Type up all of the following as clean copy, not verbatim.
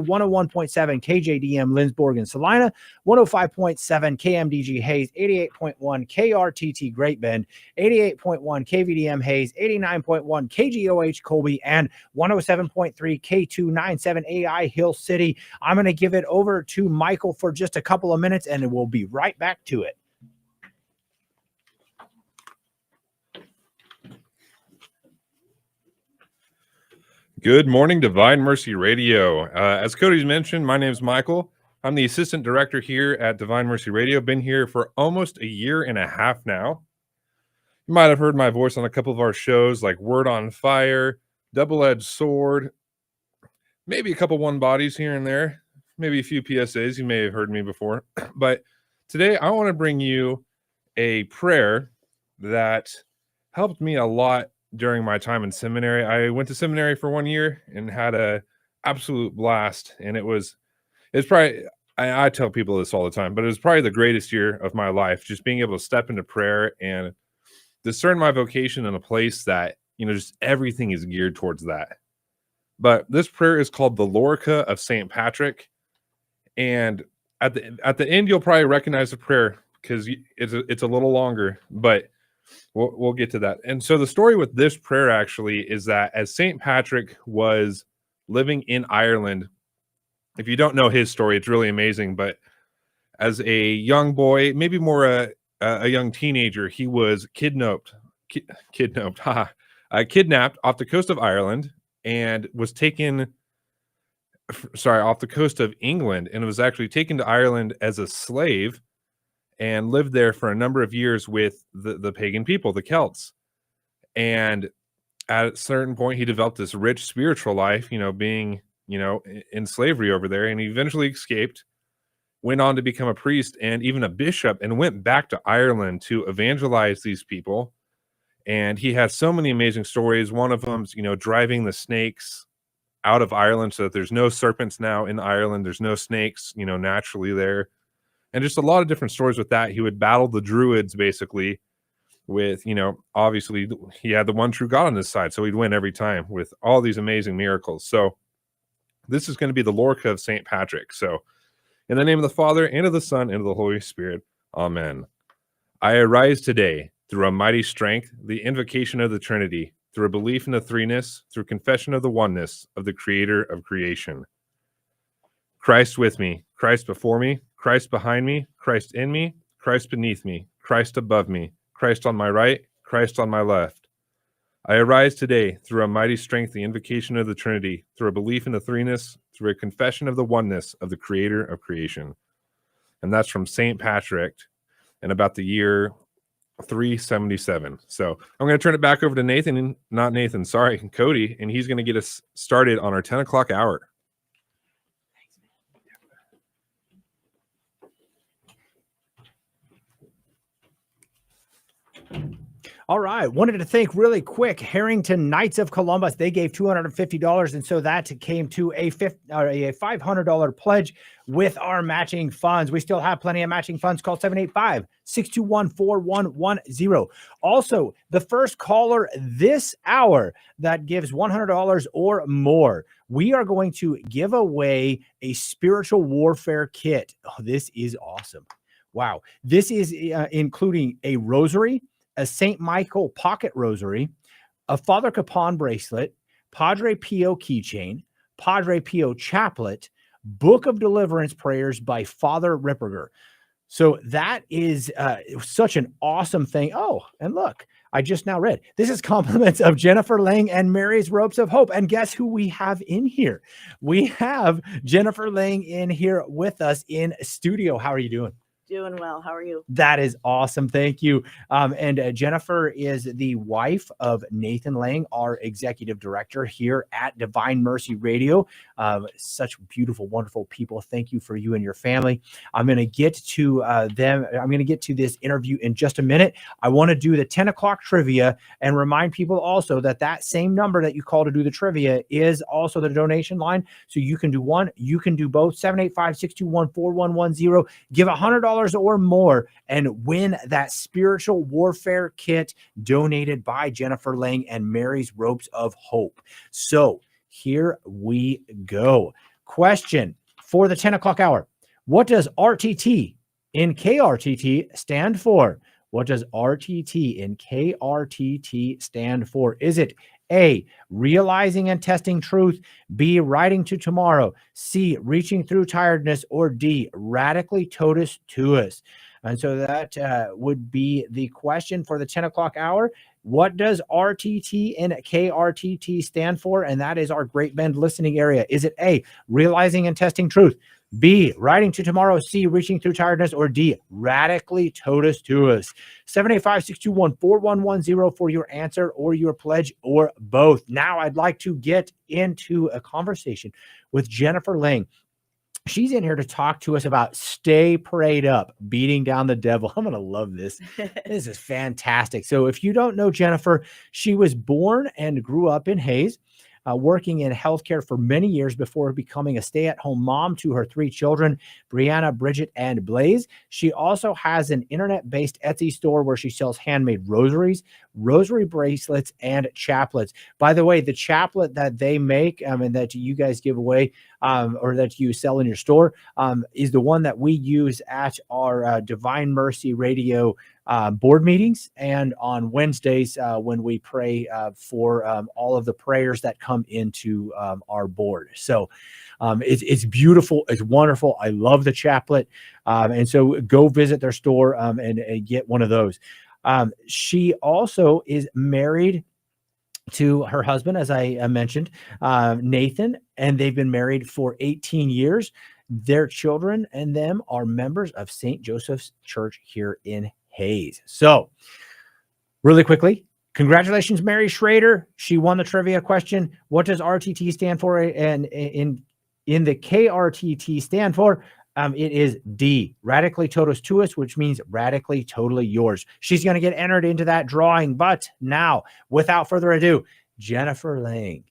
101.7 KJDM Lindsborg and Salina, 105.7 KMDG Hayes, 88.1 KRTT Great Bend, 88.1 KVDM Hayes, 89.1 KGOH Colby, and 107.3 K297 AI Hill City. I'm going to give it over to Michael for just a couple of minutes, and we'll be right back to it. Good morning, Divine Mercy Radio. As Cody's mentioned, my name is Michael. I'm the assistant director here at Divine Mercy Radio. Been here for almost a year and a half now. You might have heard my voice on a couple of our shows like Word on Fire, Double-Edged Sword, maybe a couple One Bodies here and there, maybe a few PSAs. You may have heard me before. But today I want to bring you a prayer that helped me a lot during my time in seminary. I went to seminary for 1 year and had a absolute blast. And it's probably, I tell people this all the time, but it was probably the greatest year of my life, just being able to step into prayer and discern my vocation in a place that, just everything is geared towards that. But this prayer is called the Lorica of St. Patrick. And at the end, you'll probably recognize the prayer because it's a little longer, but we'll get to that. And so the story with this prayer actually is that as St. Patrick was living in Ireland, if you don't know his story, it's really amazing. But as a young boy, maybe more a young teenager, he was kidnapped off the coast of Ireland and was taken, off the coast of England, and was actually taken to Ireland as a slave and lived there for a number of years with the pagan people, the Celts. And at a certain point, he developed this rich spiritual life, being, in slavery over there. And he eventually escaped, went on to become a priest and even a bishop, and went back to Ireland to evangelize these people. And he has so many amazing stories. One of them is, driving the snakes out of Ireland so that there's no serpents now in Ireland. There's no snakes, naturally there. And just a lot of different stories with that. He would battle the Druids basically with, obviously he had the one true God on his side. So he'd win every time with all these amazing miracles. So this is going to be the Lorica of St. Patrick. So in the name of the Father, and of the Son, and of the Holy Spirit. Amen. I arise today through a mighty strength, the invocation of the Trinity, through a belief in the threeness, through confession of the oneness of the Creator of creation. Christ with me, Christ before me, Christ behind me, Christ in me, Christ beneath me, Christ above me, Christ on my right, Christ on my left. I arise today through a mighty strength, the invocation of the Trinity, through a belief in the threeness, through a confession of the oneness of the Creator of creation. And that's from St. Patrick in about the year 377. So I'm going to turn it back over to Cody, and he's going to get us started on our 10 o'clock hour. All right. Wanted to thank really quick Harrington Knights of Columbus. They gave $250, and so that came to a $500 pledge with our matching funds. We still have plenty of matching funds. Call 785-621-4110. Also, the first caller this hour that gives $100 or more, we are going to give away a spiritual warfare kit. Oh, this is awesome. Wow. This is including a rosary, a St. Michael pocket rosary, a Father Capon bracelet, Padre Pio keychain, Padre Pio chaplet, Book of Deliverance prayers by Father Ripperger. So that is such an awesome thing. Oh, and look, I just now read. This is compliments of Jennifer Lang and Mary's Ropes of Hope. And guess who we have in here? We have Jennifer Lang in here with us in studio. How are you doing? Doing well. How are you? That is awesome. Thank you. And Jennifer is the wife of Nathan Lang, our executive director here at Divine Mercy Radio. Such beautiful, wonderful people. Thank you for you and your family. I'm going to get to them. I'm going to get to this interview in just a minute. I want to do the 10 o'clock trivia and remind people also that that same number that you call to do the trivia is also the donation line. So you can do one, you can do both. 785-621-4110. Give $100 or more and win that spiritual warfare kit donated by Jennifer Lang and Mary's Ropes of Hope. So here we go. question for the 10 o'clock hour. What does RTT in KRTT stand for? What does RTT in KRTT stand for? Is it A, realizing and testing truth, B, writing to tomorrow, C, reaching through tiredness, or D, radically totus tuus? And so that would be the question for the 10 o'clock hour. What does RTT and KRTT stand for? And that is our Great Bend listening area. Is it A, realizing and testing truth, B, writing to tomorrow, C, reaching through tiredness, or D, radically totus tuus? 785-621-4110 for your answer or your pledge or both. Now I'd like to get into a conversation with Jennifer Lang. She's in here to talk to us about stay prayed up, beating down the devil. I'm going to love this. This is fantastic. So if you don't know Jennifer, she was born and grew up in Hayes, working in healthcare for many years before becoming a stay-at-home mom to her 3 children, Brianna, Bridget, and Blaze. She also has an internet-based Etsy store where she sells handmade rosaries, rosary bracelets, and chaplets. By the way, the chaplet that they make and that you guys give away or that you sell in your store is the one that we use at our Divine Mercy Radio board meetings and on Wednesdays when we pray for all of the prayers that come into our board. So it's beautiful. It's wonderful. I love the chaplet. And so go visit their store and get one of those. She also is married to her husband, as I mentioned, Nathan, and they've been married for 18 years. Their children and them are members of St. Joseph's Church here in Hayes. So really quickly, congratulations, Mary Schrader. She won the trivia question. What does RTT stand for? And in the KRTT stand for, it is D, radically totus tuus, which means radically totally yours. She's going to get entered into that drawing. But now, without further ado, Jennifer Lang,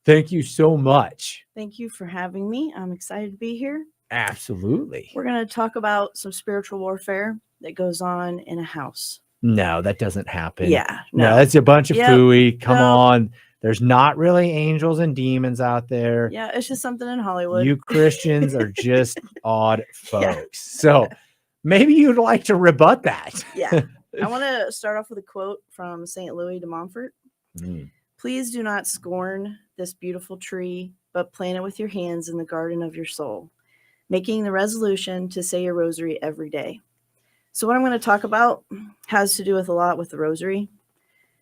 thank you so much. Thank you for having me. I'm excited to be here. Absolutely. We're going to talk about some spiritual warfare that goes on in a house. No, that doesn't happen. Yeah. No, that's a bunch of phooey. Come No. on. There's not really angels and demons out there. Yeah, it's just something in Hollywood. You Christians are just odd folks. Yeah. So maybe you'd like to rebut that. Yeah. I want to start off with a quote from St. Louis de Montfort. Mm. Please do not scorn this beautiful tree, but plant it with your hands in the garden of your soul, making the resolution to say your rosary every day. So what I'm going to talk about has to do with a lot with the rosary,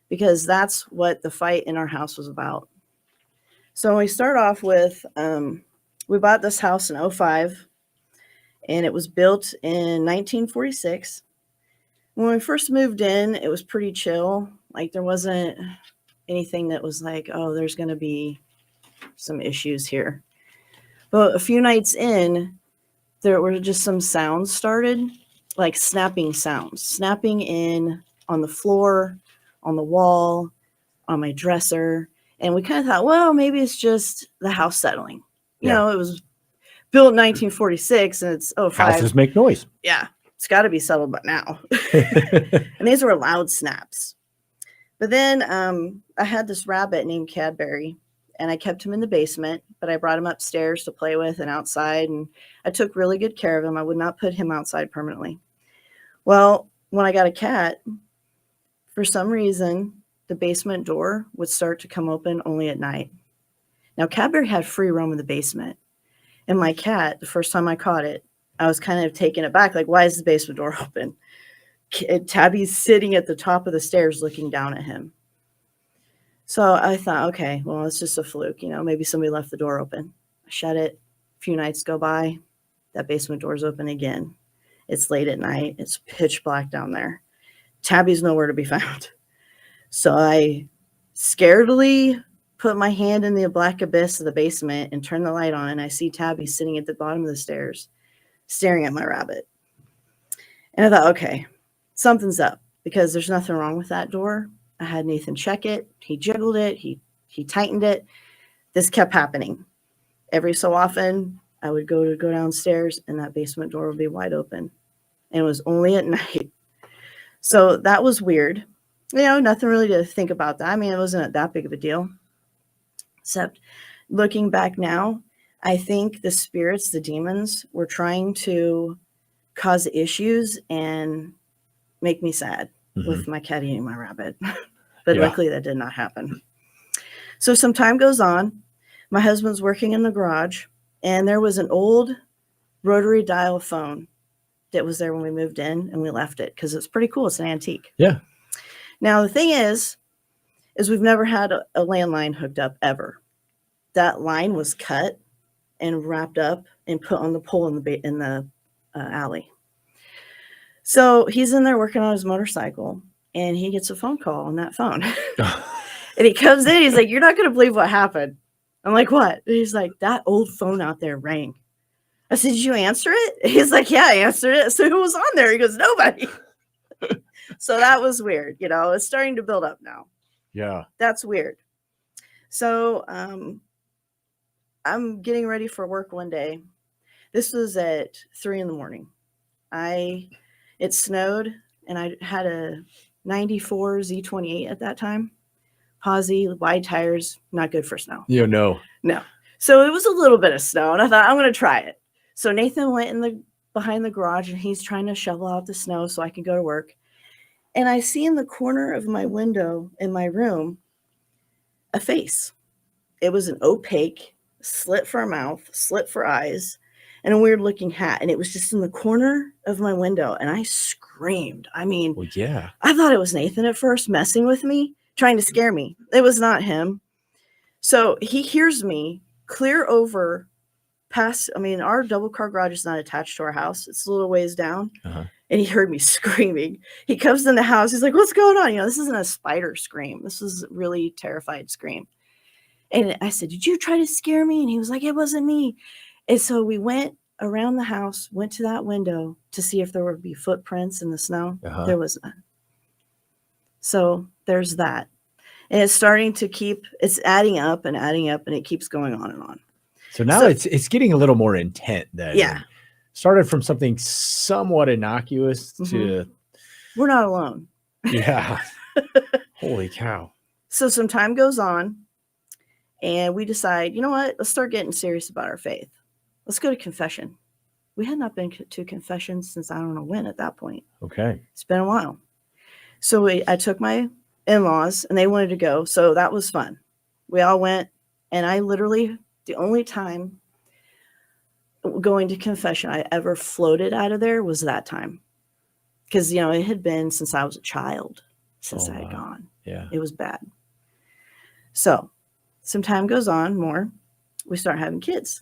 because that's what the fight in our house was about. So we start off with, we bought this house in 2005, and it was built in 1946. When we first moved in, it was pretty chill. Like there wasn't anything that was like, oh, there's going to be some issues here. But a few nights in, there were just some sounds started, like snapping sounds, snapping in on the floor, on the wall, on my dresser. And we kind of thought, well, maybe it's just the house settling. You know, it was built in 1946 and it's 2005. Houses make noise. Yeah, it's got to be settled by now. And these were loud snaps. But then I had this rabbit named Cadbury, and I kept him in the basement, but I brought him upstairs to play with and outside, and I took really good care of him. I would not put him outside permanently. Well, when I got a cat, for some reason, the basement door would start to come open only at night. Now, Cadbury had free roam in the basement, and my cat, the first time I caught it, I was kind of taken aback, like, why is the basement door open? Tabby's sitting at the top of the stairs looking down at him. So I thought, okay, well, it's just a fluke. You know, maybe somebody left the door open. I shut it. A few nights go by. That basement door's open again. It's late at night. It's pitch black down there. Tabby's nowhere to be found. So I scaredly put my hand in the black abyss of the basement and turn the light on, and I see Tabby sitting at the bottom of the stairs, staring at my rabbit. And I thought, okay, something's up, because there's nothing wrong with that door. I had Nathan check it. He jiggled it. He tightened it. This kept happening. Every so often, I would go downstairs, and that basement door would be wide open. And it was only at night. So that was weird. You know, nothing really to think about that. I mean, it wasn't that big of a deal. Except looking back now, I think the spirits, the demons, were trying to cause issues and make me sad with my cat eating my rabbit. But luckily that did not happen. So some time goes on. My husband's working in the garage, and there was an old rotary dial phone that was there when we moved in, and we left it because it's pretty cool. It's an antique. Yeah. Now, the thing is we've never had a landline hooked up ever. That line was cut and wrapped up and put on the pole in the alley. So he's in there working on his motorcycle, and he gets a phone call on that phone. And he comes in, he's like, "You're not going to believe what happened." I'm like, "What?" And he's like, "That old phone out there rang." I said, "Did you answer it?" He's like, "Yeah, I answered it." So who was on there? He goes, "Nobody." So that was weird. You know, it's starting to build up now. Yeah. That's weird. So I'm getting ready for work one day. This was at 3 a.m. It snowed, and I had a 94 Z28 at that time. Posy, wide tires, not good for snow. No. So it was a little bit of snow, and I thought, I'm going to try it. So Nathan went behind the garage, and he's trying to shovel out the snow so I can go to work. And I see in the corner of my window in my room a face. It was an opaque, slit for a mouth, slit for eyes, and a weird looking hat. And it was just in the corner of my window. And I screamed. I mean, Well, yeah. I thought it was Nathan at first messing with me, trying to scare me. It was not him. So he hears me clear over past, our double car garage is not attached to our house. It's a little ways down. And he heard me screaming. He comes in the house. He's like, "What's going on?" This isn't a spider scream. This was a really terrified scream. And I said, "Did you try to scare me?" And he was like, "It wasn't me." And so we went around the house, went to that window to see if there would be footprints in the snow. There was none. So there's that. And it's starting to it's adding up, and it keeps going on and on. So now it's getting a little more intent then. Yeah. Started from something somewhat innocuous to. We're not alone. Yeah. Holy cow. So some time goes on, and we decide, you know what? Let's start getting serious about our faith. Let's go to confession. We had not been to confession since I don't know when at that point. Okay. It's been a while. So I took my in-laws, and they wanted to go. So that was fun. We all went, and I literally, the only time going to confession I ever floated out of there was that time. Because, it had been since I was a child since I had gone. Yeah. It was bad. So some time goes on more. We start having kids.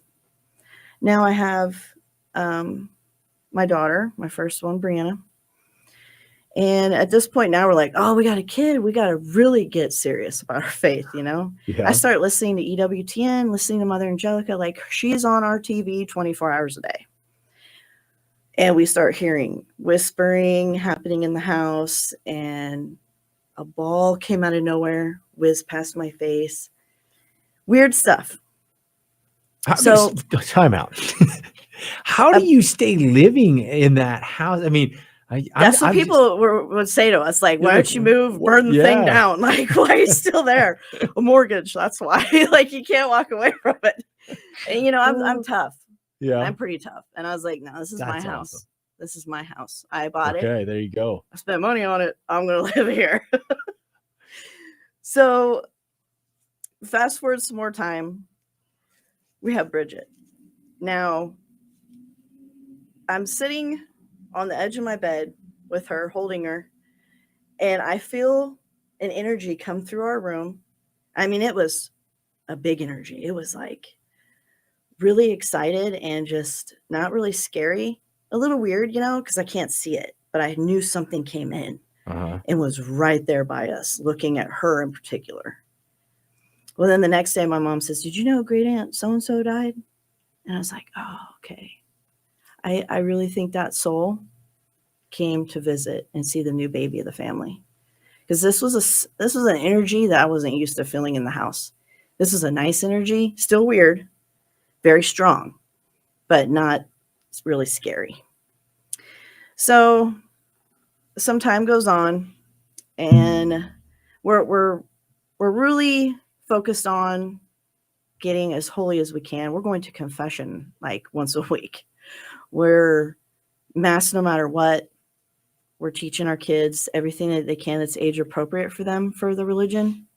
Now I have my daughter, my first one, Brianna. And at this point now we're like, oh, we got a kid. We got to really get serious about our faith, Yeah. I start listening to EWTN, listening to Mother Angelica. Like, she's on our TV 24 hours a day. And we start hearing whispering happening in the house, and a ball came out of nowhere, whizzed past my face. Weird stuff. So time out. How do you stay living in that house? I mean, that's what people would say to us, like, "Why don't you move, burn the thing down? Like, why are you still there? A mortgage, that's why." Like, you can't walk away from it. And I'm tough. Yeah, I'm pretty tough. And I was like, "No, this is my house. Awesome. This is my house. I bought it. Okay, there you go. I spent money on it. I'm gonna live here." So, fast forward some more time. We have Bridget. Now, I'm sitting on the edge of my bed with her, holding her, and I feel an energy come through our room. I mean, it was a big energy. It was like really excited and just not really scary. A little weird, because I can't see it, but I knew something came in and was right there by us, looking at her in particular. Well, then the next day my mom says, "Did you know great aunt so-and-so died?" And I was like, "Oh, okay." I really think that soul came to visit and see the new baby of the family, because this was an energy that I wasn't used to feeling in the house. This is a nice energy, still weird, very strong, but not really scary. So some time goes on, and we're really focused on getting as holy as we can. We're going to confession like once a week. We're mass no matter what. We're teaching our kids everything that they can that's age appropriate for them for the religion.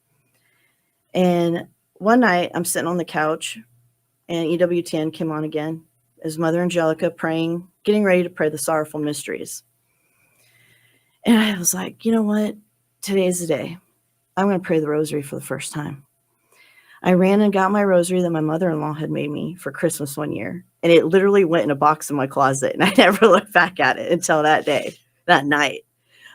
And one night I'm sitting on the couch and EWTN came on again as Mother Angelica praying, getting ready to pray the sorrowful mysteries. And I was like, you know what? Today's the day. I'm going to pray the rosary for the first time. I ran and got my rosary that my mother-in-law had made me for Christmas one year. And it literally went in a box in my closet. And I never looked back at it until that day, that night.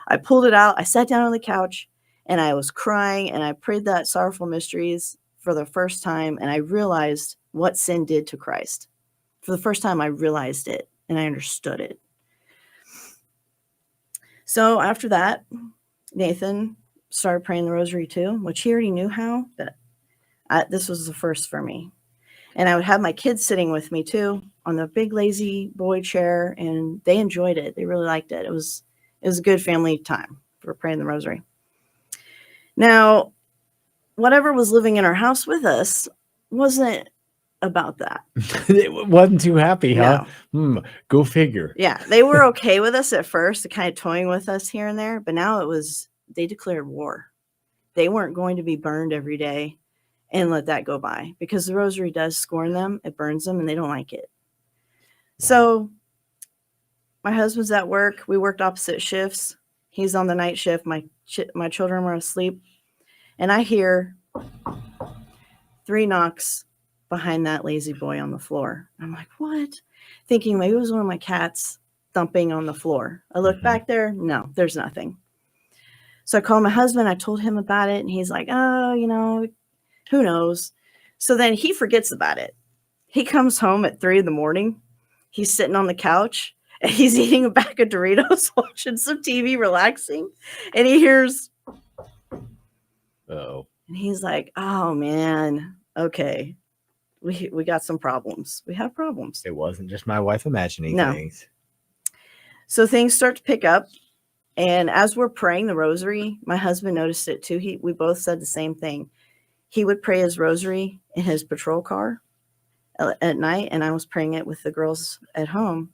I pulled it out. I sat down on the couch and I was crying. And I prayed that sorrowful mysteries for the first time. And I realized what sin did to Christ. For the first time, I realized it and I understood it. So after that, Nathan started praying the rosary too, which he already knew how, but this was the first for me. And I would have my kids sitting with me too on the big lazy boy chair, and they enjoyed it. They really liked it. It was a good family time for praying the rosary. Now, whatever was living in our house with us wasn't about that. It wasn't too happy, huh? No. Go figure. Yeah, they were okay with us at first, kind of toying with us here and there, but now they declared war. They weren't going to be burned every day and let that go by, because the rosary does scorn them, it burns them, and they don't like it. So my husband's at work. We worked opposite shifts. He's on the night shift. My children were asleep, and I hear 3 knocks behind that lazy boy on the floor. I'm like, what? Thinking maybe it was one of my cats thumping on the floor. I look back there. No, there's nothing. So I called my husband. I told him about it, and he's like, oh, who knows? So then he forgets about it. He comes home at 3 a.m. He's sitting on the couch and he's eating a bag of Doritos, watching some TV, relaxing. And he hears, oh, and he's like, oh man, okay. We got some problems. We have problems. It wasn't just my wife imagining things. So things start to pick up. And as we're praying the rosary, my husband noticed it too. We both said the same thing. He would pray his rosary in his patrol car at night, and I was praying it with the girls at home.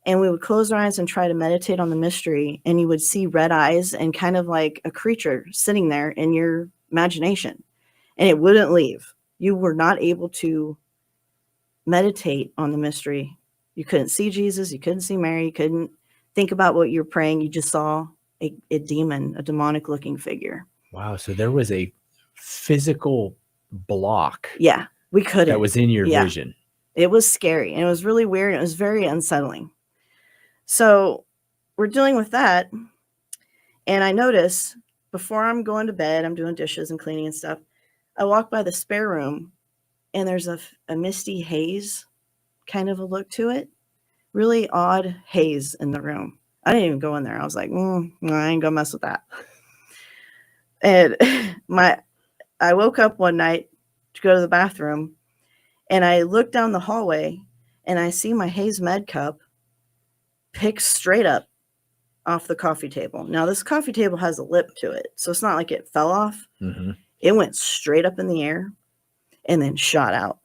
And we would close our eyes and try to meditate on the mystery, and you would see red eyes and kind of like a creature sitting there in your imagination, and it wouldn't leave. You were not able to meditate on the mystery. You couldn't see Jesus. You couldn't see Mary. You couldn't think about what you're praying. You just saw a demon, a demonic looking figure. Wow. So there was a physical block. Yeah, we couldn't. That was in your vision. It was scary, and it was really weird. And it was very unsettling. So we're dealing with that. And I notice before I'm going to bed, I'm doing dishes and cleaning and stuff. I walk by the spare room, and there's a misty haze kind of a look to it. Really odd haze in the room. I didn't even go in there. I was like, no, I ain't gonna mess with that. And I woke up one night to go to the bathroom, and I look down the hallway, and I see my Haze Med cup picked straight up off the coffee table. Now, this coffee table has a lip to it, so it's not like it fell off. Mm-hmm. It went straight up in the air and then shot out.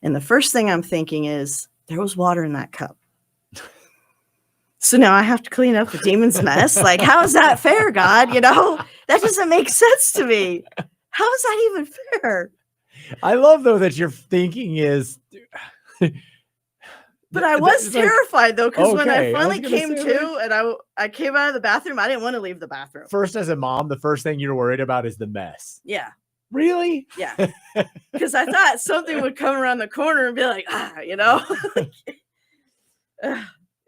And the first thing I'm thinking is, there was water in that cup. So now I have to clean up the demon's mess. Like, how is that fair, God? That doesn't make sense to me. How is that even fair? I love, though, that your thinking is... But I was terrified, though, because when I finally came to and I came out of the bathroom, I didn't want to leave the bathroom. First, as a mom, the first thing you're worried about is the mess. Yeah. Really? Yeah. Because I thought something would come around the corner and be like,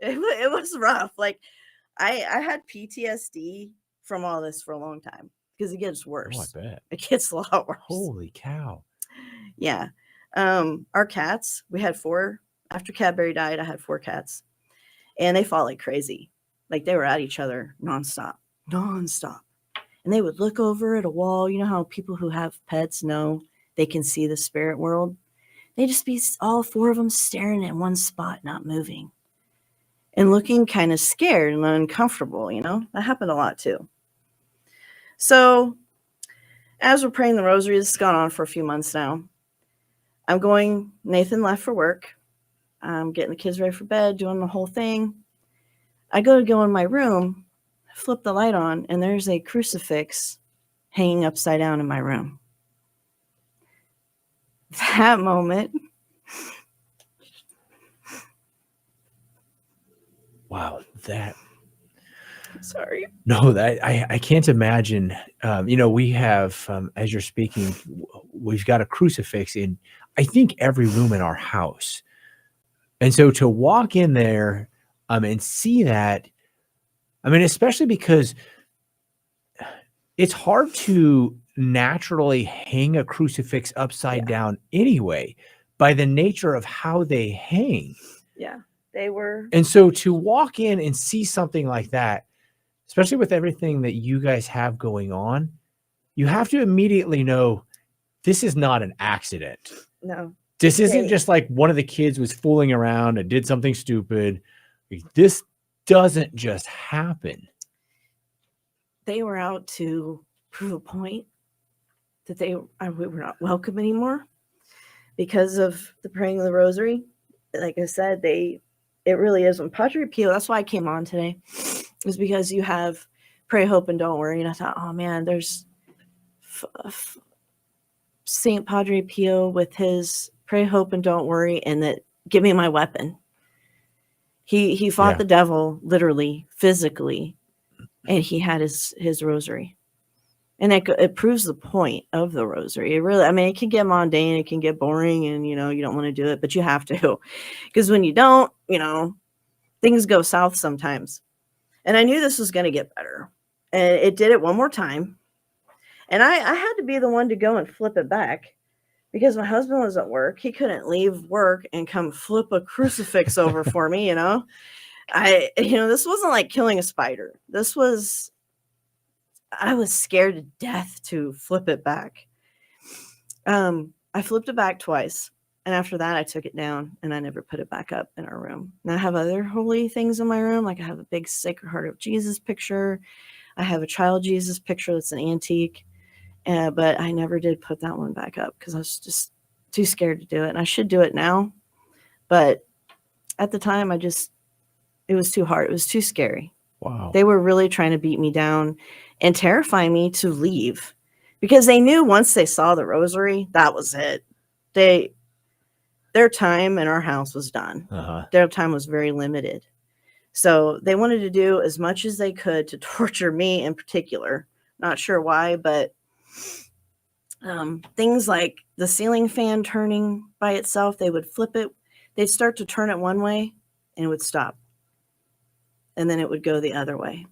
It was rough. Like, I had PTSD from all this for a long time because it gets worse. Oh, I bet. It gets a lot worse. Holy cow. Yeah. Our cats, we had 4. After Cadbury died, I had 4 cats. And they fought like crazy. Like, they were at each other nonstop. And they would look over at a wall. You know how people who have pets know they can see the spirit world? They'd just be all 4 of them staring at one spot, not moving. And looking kind of scared and uncomfortable, That happened a lot too. So as we're praying the rosary, this has gone on for a few months now. Nathan left for work. I'm getting the kids ready for bed, doing the whole thing. I go in my room, flip the light on, and there's a crucifix hanging upside down in my room. That moment. Wow, that. Sorry. No, that I can't imagine. We have, as you're speaking, we've got a crucifix in, I think, every room in our house. And so to walk in there and see that, I mean, especially because it's hard to naturally hang a crucifix upside down anyway, by the nature of how they hang. Yeah, they were. And so to walk in and see something like that, especially with everything that you guys have going on, you have to immediately know this is not an accident. No. This isn't just like one of the kids was fooling around and did something stupid. This doesn't just happen. They were out to prove a point that we were not welcome anymore because of the praying of the rosary. Like I said, it really is. When Padre Pio, that's why I came on today, is because you have pray, hope, and don't worry. And I thought, oh man, there's Saint Padre Pio with his pray, hope, and don't worry, and that give me my weapon. He fought the devil literally, physically, and he had his rosary. And it proves the point of the rosary. It really, I mean, it can get mundane, it can get boring, and you don't want to do it, but you have to, because when you don't, things go south sometimes. And I knew this was going to get better, and it did it one more time. And I had to be the one to go and flip it back, because my husband was at work. He couldn't leave work and come flip a crucifix over for me. This wasn't like killing a spider. I was scared to death to flip it back. I flipped it back twice. And after that, I took it down and I never put it back up in our room. Now I have other holy things in my room. Like I have a big Sacred Heart of Jesus picture. I have a Child Jesus picture that's an antique. But I never did put that one back up because I was just too scared to do it. And I should do it now. But at the time, it was too hard. It was too scary. Wow. They were really trying to beat me down and terrify me to leave, because they knew once they saw the rosary, that was it. Their time in our house was done. Uh-huh. Their time was very limited. So they wanted to do as much as they could to torture me in particular. Not sure why, but things like the ceiling fan turning by itself, they would flip it. They'd start to turn it one way and it would stop. And then it would go the other way.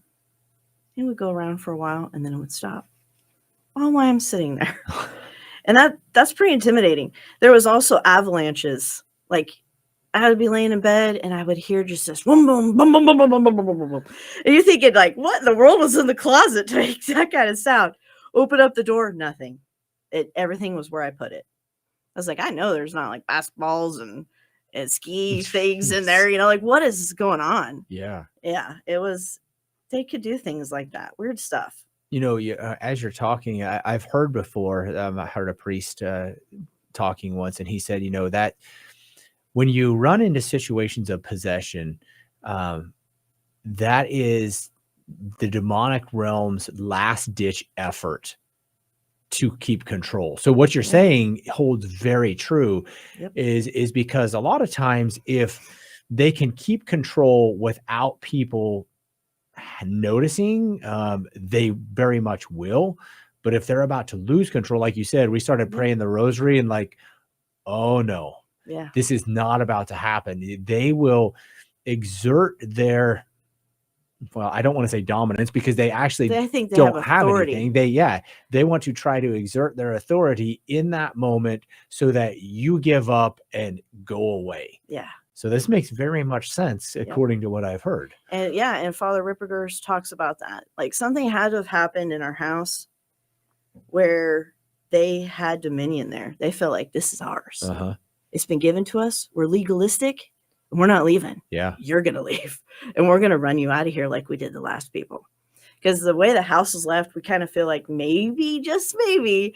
It would go around for a while and then it would stop. All while I'm sitting there. And that's pretty intimidating. There was also avalanches. Like I would be laying in bed and I would hear just this boom, boom, boom, boom, boom, boom, boom, boom, boom, boom, boom. And you're thinking like, what in the world was in the closet to make that kind of sound? Open up the door, nothing. Everything was where I put it. I was like, I know there's not like basketballs and ski things in there. Like what is going on? Yeah. Yeah. They could do things like that. Weird stuff. As you're talking, I've heard before, I heard a priest talking once, and he said, that when you run into situations of possession, that is the demonic realm's last ditch effort to keep control. So what you're saying holds very true. Yep. is because a lot of times if they can keep control without people noticing, they very much will. But if they're about to lose control, like you said, we started praying the rosary and like, oh no, this is not about to happen. They will exert their, well, I don't want to say dominance, because they actually don't have anything. They want to try to exert their authority in that moment so that you give up and go away. Yeah. So this makes very much sense according to what I've heard. And Father Rippergers talks about that. Like something had to have happened in our house where they had dominion there. They felt like this is ours. Uh-huh. It's been given to us. We're legalistic. And we're not leaving. Yeah. You're going to leave. And we're going to run you out of here like we did the last people. Because the way the house is left, we kind of feel like maybe, just maybe,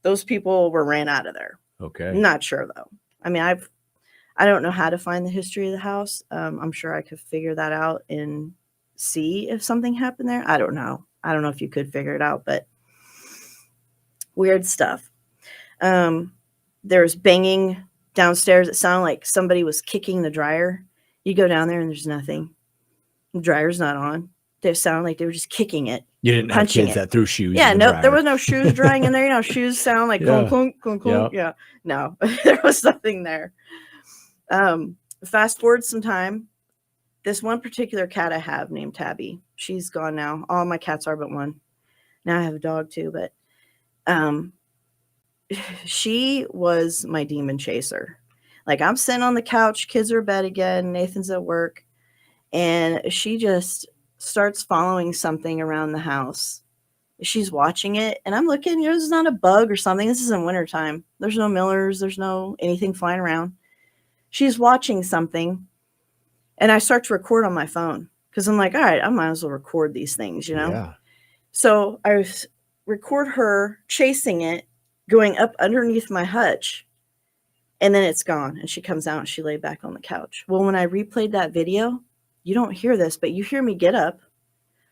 those people were ran out of there. Okay. I'm not sure though. I mean, I don't know how to find the history of the house. I'm sure I could figure that out and see if something happened there. I don't know. I don't know if you could figure it out, but weird stuff. There's banging downstairs. It sounded like somebody was kicking the dryer. You go down there and there's nothing. The dryer's not on. They sound like they were just kicking it. You didn't have punching kids it. that threw shoes. Yeah, in the no, dryer. there was no shoes drying in there. You know, shoes sound like clunk, Yeah. clunk, clunk, clunk. Yep. Yeah, no, there was nothing there. Fast forward some time. This one particular cat I have named Tabby, she's gone now. All my cats are but one. Now I have a dog too, but she was my demon chaser. Like I'm sitting on the couch, kids are in bed again, Nathan's at work, and she just starts following something around the house. She's watching it, and I'm looking, this is not a bug or something. This isn't wintertime. There's no millers, there's no anything flying around. She's watching something, and I start to record on my phone because I'm like, all right, I might as well record these things, Yeah. So I record her chasing it, going up underneath my hutch, and then it's gone. And she comes out and she lay back on the couch. Well, when I replayed that video, you don't hear this, but you hear me get up.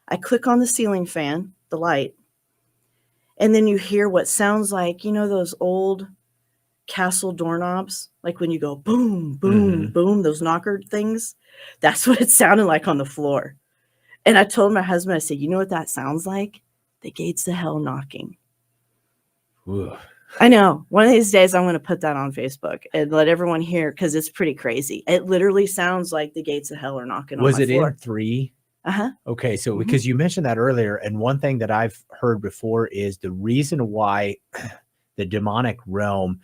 I click on the ceiling fan, the light, and then you hear what sounds like, those old castle doorknobs, like when you go boom, boom, boom, those knocker things. That's what it sounded like on the floor. And I told my husband, I said, you know what that sounds like? The gates to hell knocking. Ooh. I know. One of these days I'm going to put that on Facebook and let everyone hear because it's pretty crazy. It literally sounds like the gates of hell are knocking on my floor. Was it in 3? Uh-huh. Okay, so because you mentioned that earlier, and one thing that I've heard before is the reason why the demonic realm,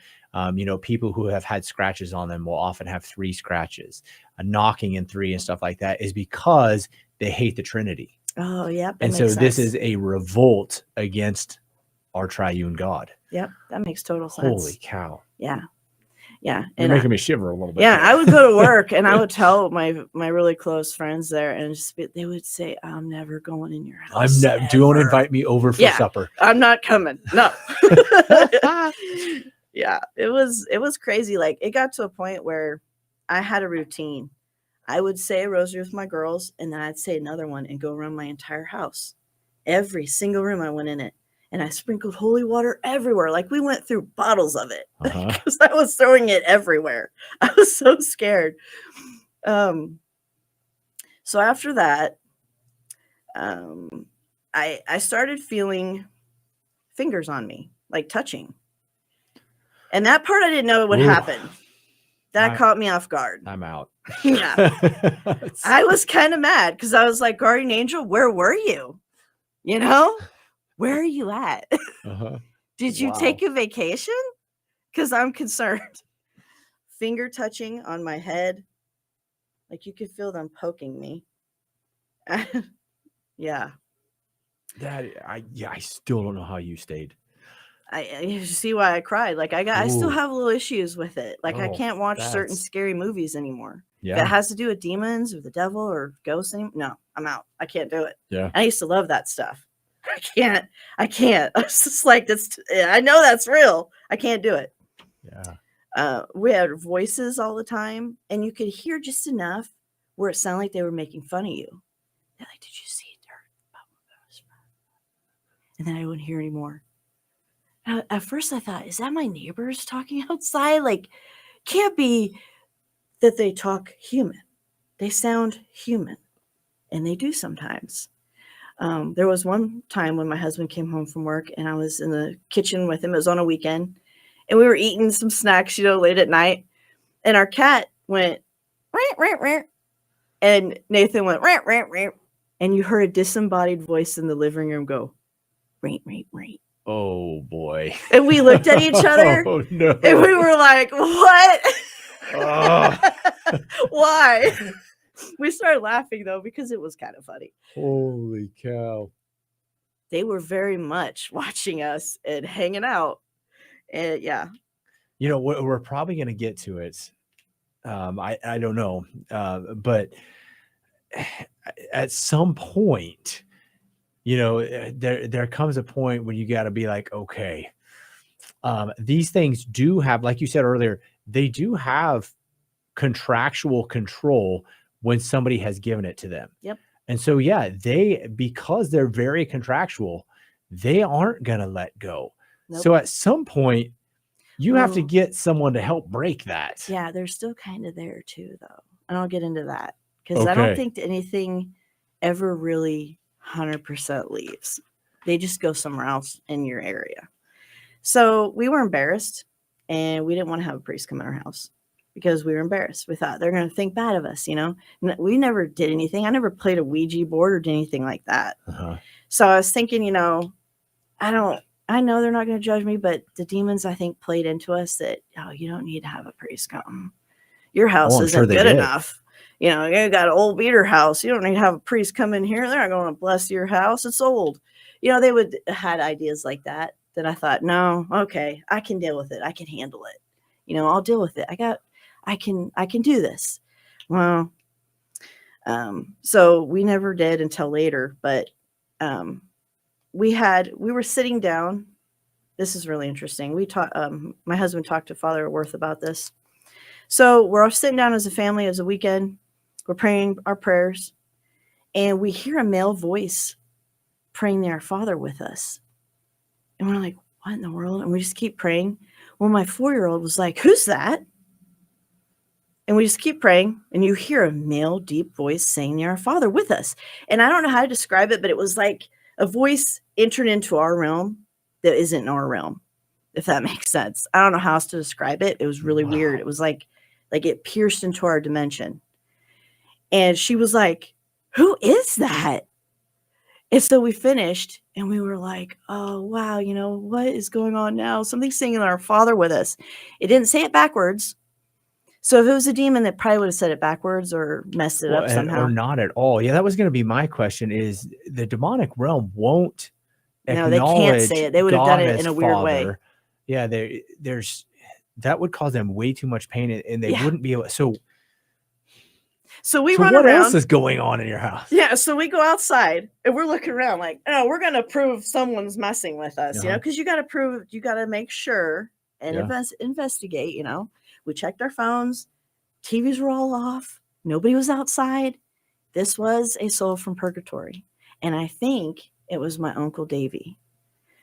people who have had scratches on them will often have 3 scratches, a knocking in 3 and stuff like that, is because they hate the Trinity. Oh, yeah. And so this is a revolt against our triune God. Yep, that makes total sense. Holy cow. Yeah. Yeah. You're making me shiver a little bit. Yeah, there. I would go to work and I would tell my really close friends there, and they would say, I'm never going in your house. Don't invite me over for supper. I'm not coming. No. Yeah, it was crazy. Like it got to a point where I had a routine. I would say a rosary with my girls, and then I'd say another one and go around my entire house. Every single room I went in it. And I sprinkled holy water everywhere. Like we went through bottles of it because I was throwing it everywhere. I was so scared. So after that, I started feeling fingers on me, like touching. And that part I didn't know would happen. That caught me off guard. I'm out. Yeah. I was kind of mad because I was like, guardian angel, where were you? Where are you at? Did you take a vacation? Because I'm concerned. Finger touching on my head. Like you could feel them poking me. Yeah. I still don't know how you stayed. You see why I cried. Like I still have little issues with it. Like I can't watch certain scary movies anymore. Yeah. If it has to do with demons or the devil or ghosts, no, I'm out. I can't do it. Yeah. I used to love that stuff. I can't. I was just like, I know that's real. I can't do it. Yeah. We had voices all the time, and you could hear just enough where it sounded like they were making fun of you. They're like, did you see it? And then I wouldn't hear anymore. At first I thought, is that my neighbors talking outside? Like, can't be that they talk human. They sound human, and they do sometimes. There was one time when my husband came home from work and I was in the kitchen with him. It was on a weekend and we were eating some snacks, late at night. And our cat went, rant, rant, rant. And Nathan went, rant, rant, rant. And you heard a disembodied voice in the living room go, rant, rant, rant. Oh, boy. And we looked at each other. Oh, no. And we were like, what? Why? We started laughing, though, because it was kind of funny. Holy cow. They were very much watching us and hanging out. And yeah. We're probably going to get to it. I don't know. But at some point, there comes a point when you got to be like, okay, these things do have, like you said earlier, they do have contractual control when somebody has given it to them. Yep. And so, yeah, because they're very contractual, they aren't going to let go. Nope. So at some point, you have to Well, get someone to help break that. Yeah, they're still kind of there too, though. And I'll get into that because I don't Okay. think anything ever really 100% leaves. They just go somewhere else in your area. So we were embarrassed and we didn't want to have a priest come in our house because we were embarrassed. We thought they're going to think bad of us, you know. We never did anything. I never played a Ouija board or did anything like that. Uh-huh. So I was thinking, you know, I know they're not going to judge me, but the demons, I think, played into us that, oh, you don't need to have a priest come. Your house I'm isn't sure they good did. enough. You know, you got an old beater house. You don't need to have a priest come in here. They're not going to bless your house. It's old. You know, they would had ideas like that I thought, no, okay, I can deal with it. I can handle it. You know, I'll deal with it. I can do this. Well, so we never did until later, but we were sitting down. This is really interesting. My husband talked to Father Worth about this. So we're all sitting down as a family as a weekend. We're praying our prayers, and we hear a male voice praying the Our Father with us. And we're like, what in the world? And we just keep praying. Well, my 4-year-old was like, who's that? And we just keep praying, and you hear a male deep voice saying the Our Father with us. And I don't know how to describe it, but it was like a voice entered into our realm that isn't in our realm, if that makes sense. I don't know how else to describe it. It was really weird. It was like it pierced into our dimension. And she was like, who is that? And so we finished and we were like, oh, wow, you know, what is going on now? Something's singing Our Father with us. It didn't say it backwards. So if it was a demon, that probably would have said it backwards or messed it up somehow. Or not at all. Yeah, that was going to be my question, is the demonic realm won't No, they can't say it. They would have done it in a weird way. Yeah, that would cause them way too much pain, and they wouldn't be able. So we run what around. else is going on in your house? Yeah, so we go outside and we're looking around like, oh, we're gonna prove someone's messing with us, you know, because you got to make sure and investigate. You know, we checked our phones, TVs were all off, nobody was outside. This was a soul from purgatory, and I think it was my Uncle Davy,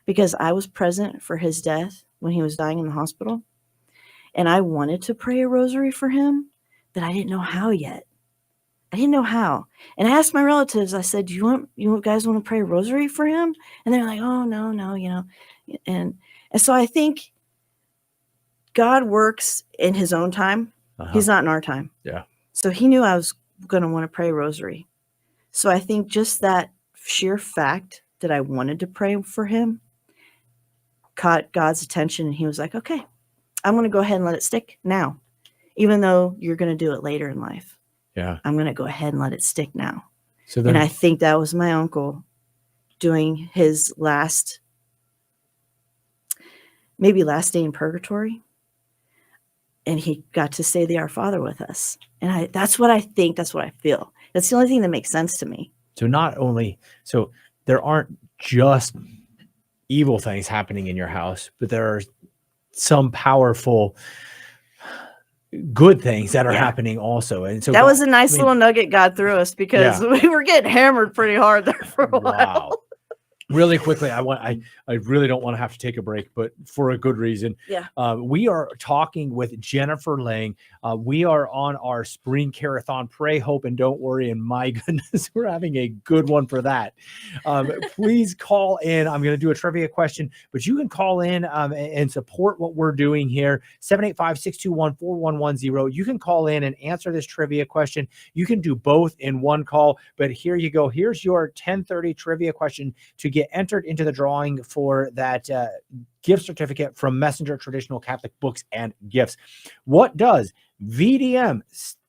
because I was present for his death when he was dying in the hospital, and I wanted to pray a rosary for him, but I didn't know how yet. I didn't know how. And I asked my relatives, I said, you guys want to pray a rosary for him? And they're like, oh, no, you know. And so I think God works in his own time. Uh-huh. He's not in our time. Yeah. So he knew I was going to want to pray a rosary. So I think just that sheer fact that I wanted to pray for him caught God's attention. And he was like, okay, I'm going to go ahead and let it stick now, even though you're going to do it later in life. Yeah. I'm going to go ahead and let it stick now. So then, and I think that was my uncle doing his last day in purgatory. And he got to say the Our Father with us. And that's what I think. That's what I feel. That's the only thing that makes sense to me. So there aren't just evil things happening in your house, but there are some powerful good things that are happening also. And so that was a nice little nugget God threw us, because we were getting hammered pretty hard there for a while. Wow. Really quickly, I really don't want to have to take a break, but for a good reason. Yeah. We are talking with Jennifer Lang. We are on our spring Care-a-thon. Pray, hope, and don't worry. And my goodness, we're having a good one for that. Please call in. I'm going to do a trivia question, but you can call in and support what we're doing here. 785-621-4110. You can call in and answer this trivia question. You can do both in one call, but here you go. Here's your 1030 trivia question to get entered into the drawing for that gift certificate from Messenger Traditional Catholic Books and Gifts. What does VDM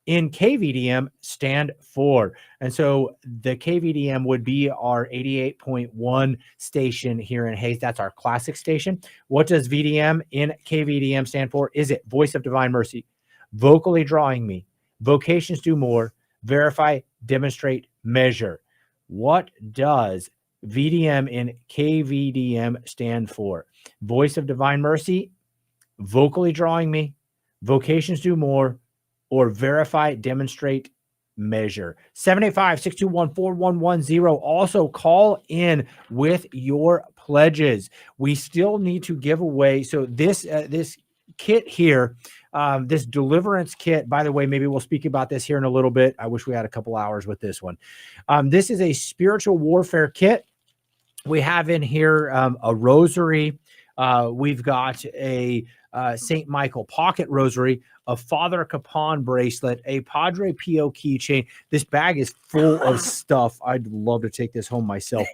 in KVDM stand for? And so the KVDM would be our 88.1 station here in Hayes. That's our classic station. What does VDM in KVDM stand for? Is it Voice of Divine Mercy, Vocally Drawing Me, Vocations Do More, Verify, Demonstrate, Measure? What does VDM in KVDM stand for? Voice of Divine Mercy, vocally drawing me, vocations do more, or verify, demonstrate, measure. 785-621-4110. Also call in with your pledges. We still need to give away. So this kit here, this deliverance kit, by the way, maybe we'll speak about this here in a little bit. I wish we had a couple hours with this one. This is a spiritual warfare kit. We have in here a rosary. We've got a St. Michael pocket rosary, a Father Capon bracelet, a Padre Pio keychain. This bag is full of stuff. I'd love to take this home myself.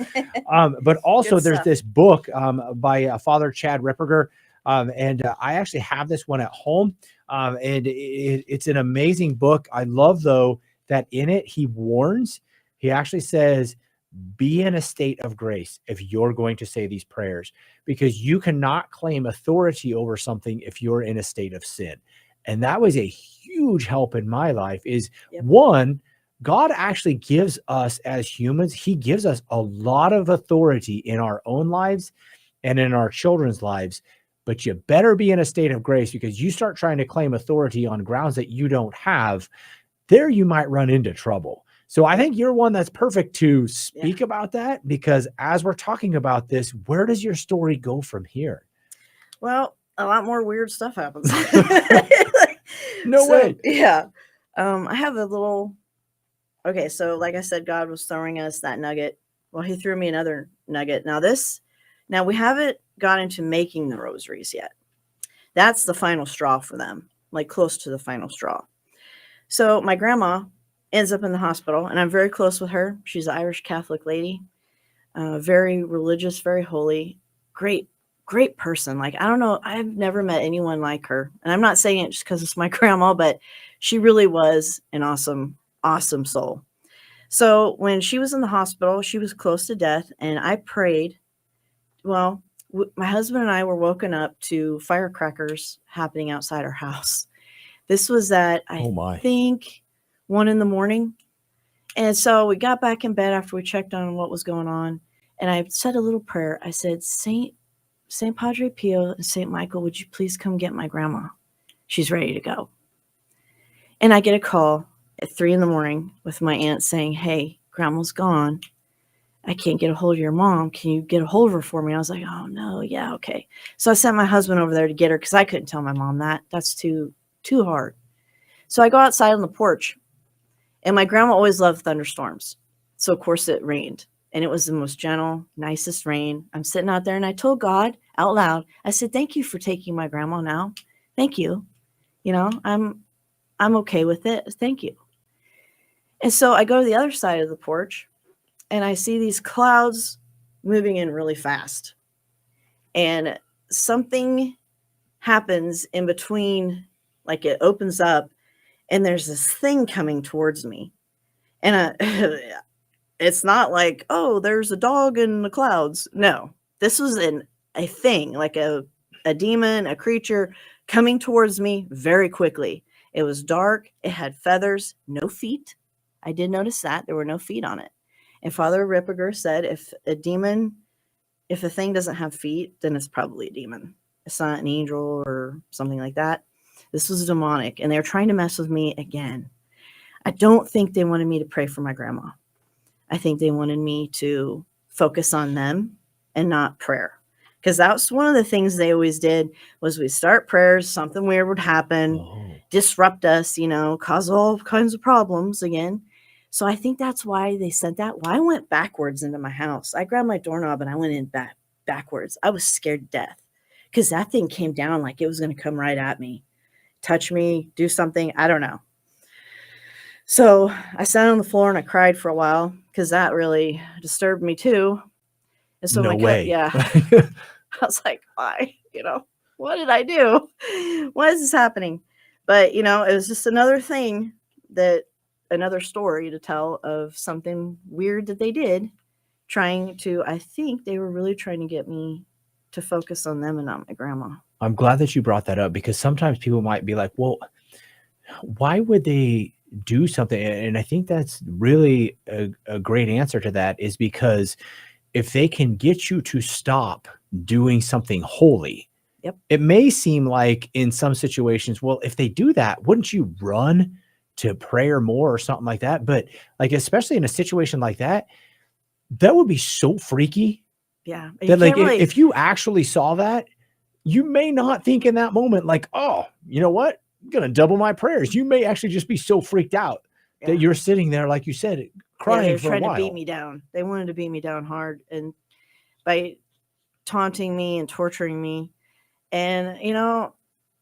But also there's this book by Father Chad Ripperger. And I actually have this one at home. And it's an amazing book. I love, though, that in it, he warns, he actually says, be in a state of grace if you're going to say these prayers, because you cannot claim authority over something if you're in a state of sin. And that was a huge help in my life is one, God actually gives us as humans, he gives us a lot of authority in our own lives and in our children's lives, but you better be in a state of grace, because you start trying to claim authority on grounds that you don't have, there you might run into trouble. So I think you're one that's perfect to speak about that, because as we're talking about this, where does your story go from here? Well, a lot more weird stuff happens. No way. Yeah. I have a little, okay. So like I said, God was throwing us that nugget. Well, he threw me another nugget. Now we haven't got into making the rosaries yet. That's the final straw for them, like close to the final straw. So my grandma ends up in the hospital, and I'm very close with her. She's an Irish Catholic lady, very religious, very holy, great person. Like, I don't know, I've never met anyone like her. And I'm not saying it just because it's my grandma, but she really was an awesome, awesome soul. So when she was in the hospital, she was close to death, and I prayed. Well, my husband and I were woken up to firecrackers happening outside our house. This was at, I think, 1 a.m. And so we got back in bed after we checked on what was going on. And I said a little prayer. I said, Saint Padre Pio and Saint Michael, would you please come get my grandma? She's ready to go. And I get a call at 3 a.m. with my aunt saying, hey, grandma's gone. I can't get a hold of your mom. Can you get a hold of her for me? I was like, oh no. Yeah. Okay. So I sent my husband over there to get her, because I couldn't tell my mom that. That's too hard. So I go outside on the porch. And my grandma always loved thunderstorms. So, of course, it rained. And it was the most gentle, nicest rain. I'm sitting out there, and I told God out loud, I said, thank you for taking my grandma now. Thank you. You know, I'm okay with it. Thank you. And so I go to the other side of the porch, and I see these clouds moving in really fast. And something happens in between, like it opens up, and there's this thing coming towards me. And it's not like, oh, there's a dog in the clouds. No, this was a thing, like a demon, a creature coming towards me very quickly. It was dark. It had feathers, no feet. I did notice that. There were no feet on it. And Father Ripperger said, if a thing doesn't have feet, then it's probably a demon. It's not an angel or something like that. This was demonic, and they were trying to mess with me again. I don't think they wanted me to pray for my grandma. I think they wanted me to focus on them and not prayer, because that's one of the things they always did was we start prayers, something weird would happen, disrupt us, cause all kinds of problems again. So I think that's why they said that. Well, I went backwards into my house. I grabbed my doorknob and I went in backwards. I was scared to death because that thing came down like it was going to come right at me. Touch me, do something. I don't know. So I sat on the floor and I cried for a while because that really disturbed me too. And so I was like, why? What did I do? Why is this happening? But it was just another story to tell of something weird that they did, I think they were really trying to get me to focus on them and not my grandma. I'm glad that you brought that up, because sometimes people might be like, well, why would they do something? And I think that's really a great answer to that, is because if they can get you to stop doing something holy, Yep. it may seem like in some situations, well, if they do that, wouldn't you run to prayer more or something like that? But like, especially in a situation like that, that would be so freaky Yeah. You that like, can't really, if you actually saw that, you may not think in that moment, like, oh, you know what? I'm going to double my prayers. You may actually just be so freaked out yeah. that you're sitting there, like you said, Yeah, crying they were for a trying to while. beat me down. They wanted to beat me down hard and by taunting me and torturing me. And, you know,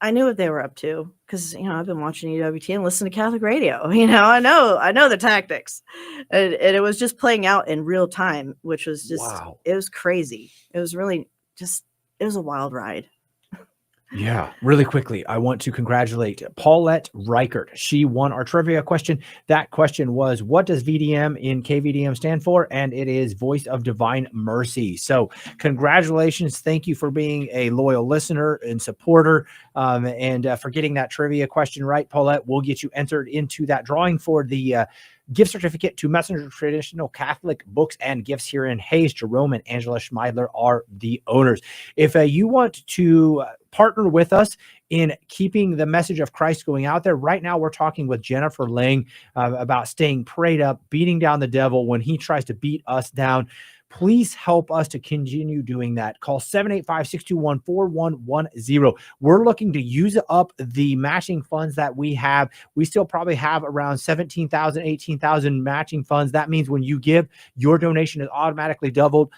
I knew what they were up to because, you know, I've been watching EWT and listening to Catholic radio. You know, I know the tactics. And it was just playing out in real time, which was just, Wow. it was crazy. It was really just, it was a wild ride. Yeah, really quickly, I want to congratulate Paulette Reichert. She won our trivia question. That question was, what does VDM in KVDM stand for? And it is Voice of Divine Mercy. So congratulations. Thank you for being a loyal listener and supporter and for getting that trivia question right, Paulette. We'll get you entered into that drawing for the gift certificate to Messenger Traditional Catholic Books and Gifts here in Hayes. Jerome and Angela Schmeidler are the owners. If you want to partner with us in keeping the message of Christ going out there, right now we're talking with Jennifer Lang about staying prayed up, beating down the devil when he tries to beat us down. Please help us to continue doing that. Call 785-621-4110. We're looking to use up the matching funds that we have. We still probably have around 17,000, 18,000 matching funds. That means when you give, your donation is automatically doubled.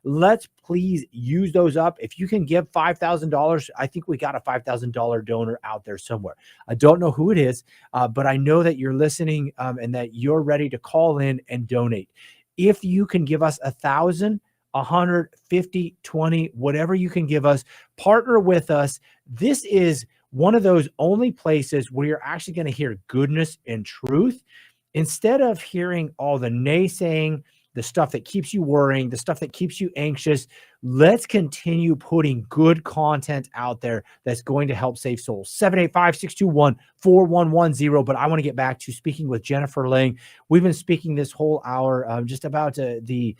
Let's please use those up. If you can give $5,000, I think we got a $5,000 donor out there somewhere. I don't know who it is, but I know that you're listening and that you're ready to call in and donate. If you can give us 1,000, 150, 20, whatever you can give us, partner with us. This is one of those only places where you're actually going to hear goodness and truth instead of hearing all the naysaying, the stuff that keeps you worrying, the stuff that keeps you anxious. Let's continue putting good content out there that's going to help save souls. 785-621-4110. But I want to get back to speaking with Jennifer Lang. We've been speaking this whole hour just about the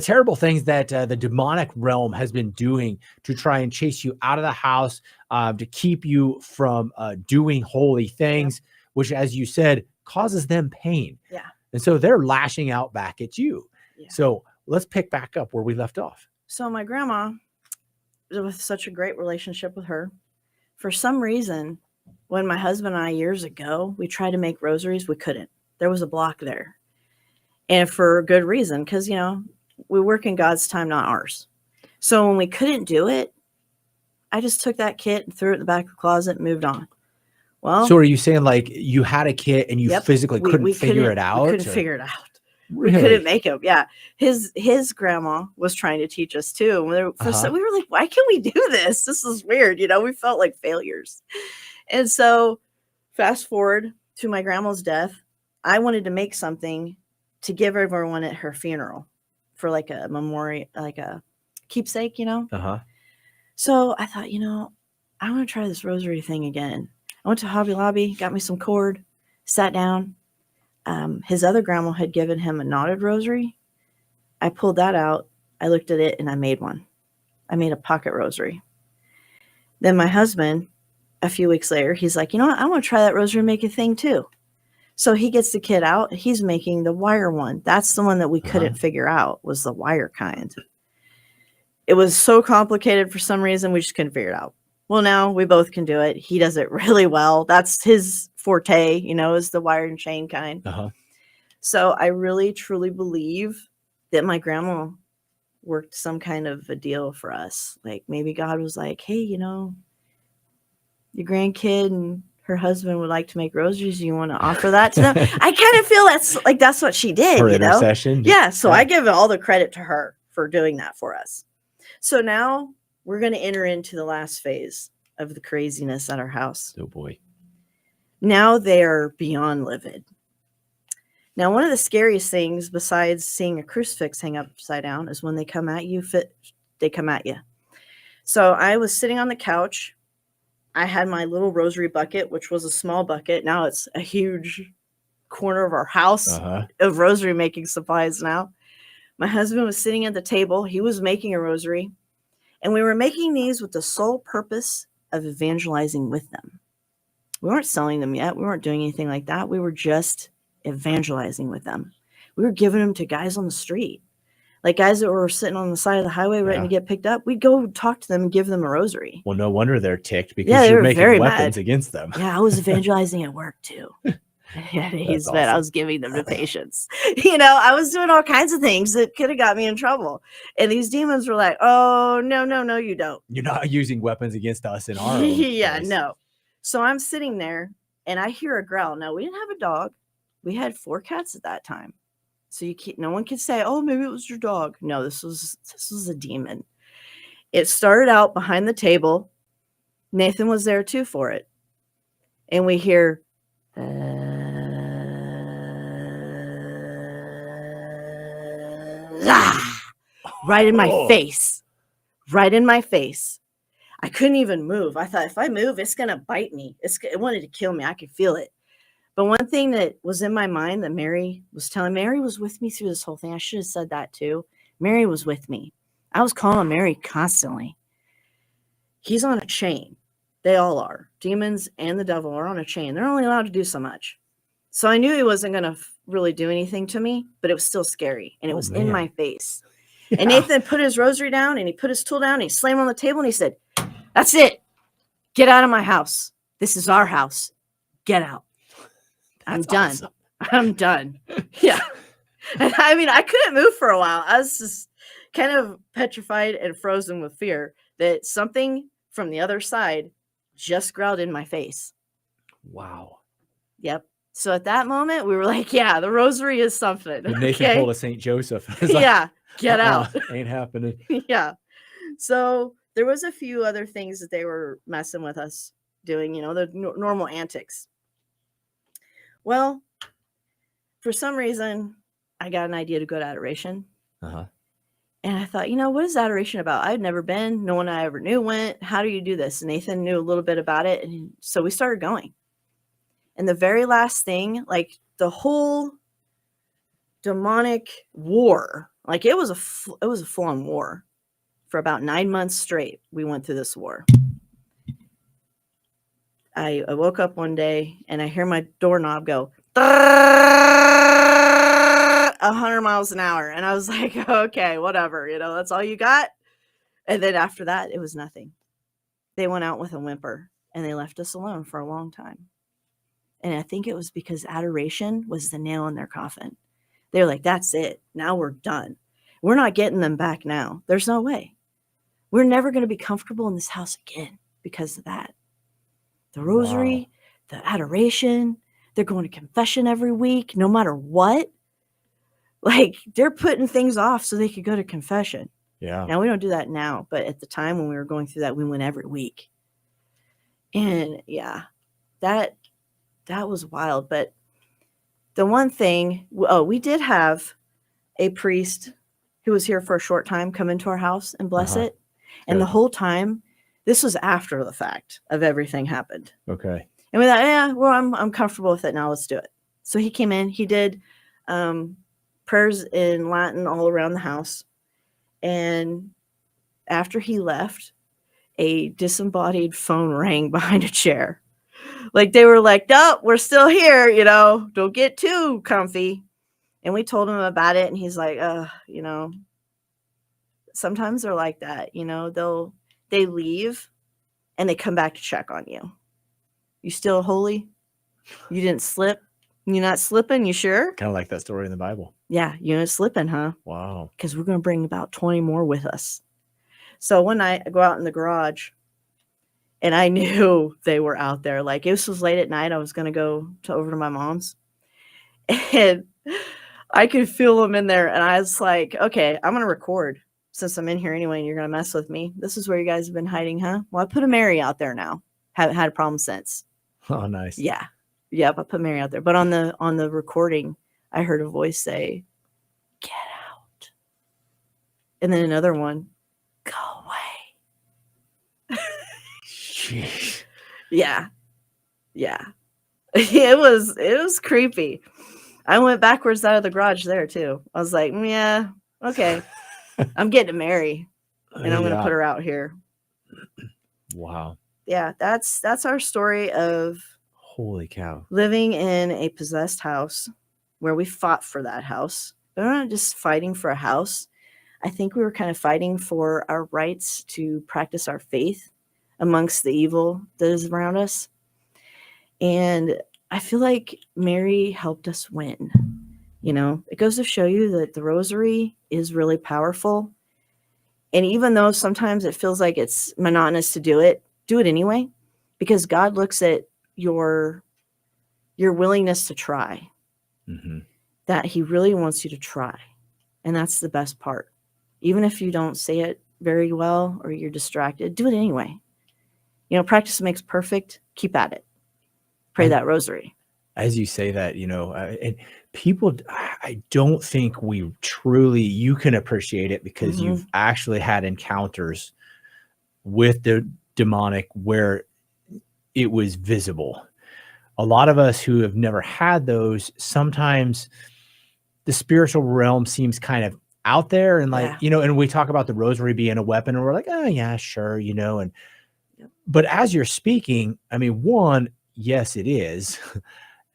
terrible things that the demonic realm has been doing to try and chase you out of the house, to keep you from doing holy things, which, as you said, causes them pain. Yeah. And so they're lashing out back at you. Yeah. So let's pick back up where we left off. So my grandma, with such a great relationship with her, for some reason, when my husband and I years ago, we tried to make rosaries, we couldn't. There was a block there. And for good reason, because, you know, we work in God's time, not ours. So when we couldn't do it, I just took that kit and threw it in the back of the closet and moved on. Well, so are you saying like you had a kit and you physically couldn't figure it out? We couldn't figure it out. Really? We couldn't make him. Yeah. His grandma was trying to teach us too. And we were like, why can't we do this? This is weird. You know, we felt like failures. And so fast forward to my grandma's death, I wanted to make something to give everyone at her funeral for like a memorial, like a keepsake, you know? So I thought, you know, I want to try this rosary thing again. I went to Hobby Lobby, got me some cord, sat down. His other grandma had given him a knotted rosary. I pulled that out. I looked at it and I made one. I made a pocket rosary. Then my husband, a few weeks later, he's like, you know what? I want to try that rosary and make a thing too. So he gets the kit out. He's making the wire one. That's the one that we couldn't figure out, was the wire kind. It was so complicated for some reason, we just couldn't figure it out. Well, now we both can do it. He does it really well. That's his forte, you know, is the wire and chain kind. So I really, truly believe that my grandma worked some kind of a deal for us. Like maybe God was like, hey, you know, your grandkid and her husband would like to make rosaries. You want to offer that to them? I kind of feel that's what she did, Her you know? intercession. Yeah. So I give all the credit to her for doing that for us. So now we're going to enter into the last phase of the craziness at our house. Oh boy. Now they are beyond livid. Now, one of the scariest things besides seeing a crucifix hang upside down is when they come at you, they come at you. So I was sitting on the couch. I had my little rosary bucket, which was a small bucket. Now it's a huge corner of our house of rosary making supplies now. My husband was sitting at the table. He was making a rosary. And we were making these with the sole purpose of evangelizing with them. We weren't selling them yet. We weren't doing anything like that. We were just evangelizing with them. We were giving them to guys on the street, like guys that were sitting on the side of the highway waiting to get picked up. We'd go talk to them and give them a rosary. Well, no wonder they're ticked because they you're were making very weapons mad. against them. Yeah, I was evangelizing at work too. Yeah, he's That's mad. I awesome. was giving them to patients. I was doing all kinds of things that could have got me in trouble. And these demons were like, oh, no, you don't. You're not using weapons against us in our own Yeah, place. no. So I'm sitting there and I hear a growl. Now, we didn't have a dog. We had 4 cats at that time. So no one could say, oh, maybe it was your dog. No, this was a demon. It started out behind the table. Nathan was there too for it. And we hear, right in my face. Right in my face. I couldn't even move. I thought if I move, it's going to bite me. It wanted to kill me. I could feel it. But one thing that was in my mind that Mary was with me through this whole thing. I should have said that too. Mary was with me. I was calling Mary constantly. He's on a chain. They all are. Demons and the devil are on a chain. They're only allowed to do so much. So I knew he wasn't going to really do anything to me, but it was still scary. And it was in my face. Yeah. And Nathan put his rosary down and he put his tool down and he slammed on the table and he said, that's it. Get out of my house. This is our house. Get out. I'm done. Awesome. I'm done. Yeah. And I mean, I couldn't move for a while. I was just kind of petrified and frozen with fear that something from the other side just growled in my face. Wow. Yep. So at that moment, we were like, yeah, the rosary is something. And Nathan pulled a St. Joseph. Yeah. Get out. Ain't happening. Yeah. So there was a few other things that they were messing with us doing, the normal antics. Well, for some reason, I got an idea to go to adoration. Uh-huh. And I thought, what is adoration about? I'd never been. No one I ever knew went. How do you do this? And Nathan knew a little bit about it. And so we started going. And the very last thing, like the whole demonic war, like it was a full-on war. For about 9 months straight, we went through this war. I woke up one day and I hear my doorknob go 100 miles an hour. And I was like, okay, whatever, that's all you got. And then after that, it was nothing. They went out with a whimper and they left us alone for a long time. And I think it was because adoration was the nail in their coffin. They were like, that's it. Now we're done. We're not getting them back now. There's no way. We're never going to be comfortable in this house again because of that. The rosary, the adoration, they're going to confession every week, no matter what. Like, they're putting things off so they could go to confession. Yeah. Now, we don't do that now, but at the time when we were going through that, we went every week. And, yeah, that was wild. But the one thing, we did have a priest who was here for a short time come into our house and bless it. And the whole time, this was after the fact of everything happened. Okay. And we thought, I'm comfortable with it now. Let's do it. So he came in. He did prayers in Latin all around the house. And after he left, a disembodied phone rang behind a chair. Like they were like, no, we're still here. Don't get too comfy. And we told him about it. And he's like, sometimes they're like that, they leave and they come back to check on you. You still holy? You didn't slip? You're not slipping? You sure? Kind of like that story in the Bible. Yeah, you're not slipping, huh? Wow. Because we're going to bring about 20 more with us. So one night I go out in the garage and I knew they were out there. Like this was late at night. I was going to go over to my mom's and I could feel them in there. And I was like, okay, I'm going to record. Since I'm in here anyway and you're going to mess with me. This is where you guys have been hiding, huh? Well, I put a Mary out there now. Haven't had a problem since. Oh, nice. Yeah. Yep, I put Mary out there. But on the recording, I heard a voice say, get out. And then another one, go away. Jeez. Yeah. Yeah. It was creepy. I went backwards out of the garage there too. I was like, yeah. Okay, I'm getting to Mary, and I'm going to Yeah. put her out here. Wow. Yeah, that's our story of Holy cow. living in a possessed house where we fought for that house. But we're not just fighting for a house. I think we were kind of fighting for our rights to practice our faith amongst the evil that is around us. And I feel like Mary helped us win. You know, it goes to show you that the rosary is really powerful. And even though sometimes it feels like it's monotonous to do it anyway, because God looks at your willingness to try, that he really wants you to try. And that's the best part. Even if you don't say it very well or you're distracted, do it anyway. You know, practice makes perfect. Keep at it. Pray that rosary. As you say that, you know, and people, I don't think we truly, you can appreciate it because you've actually had encounters with the demonic where it was visible. A lot of us who have never had those, sometimes the spiritual realm seems kind of out there and like, you know, and we talk about the rosary being a weapon and we're like, oh yeah, sure. You know, and, but as you're speaking, I mean, one, yes, it is.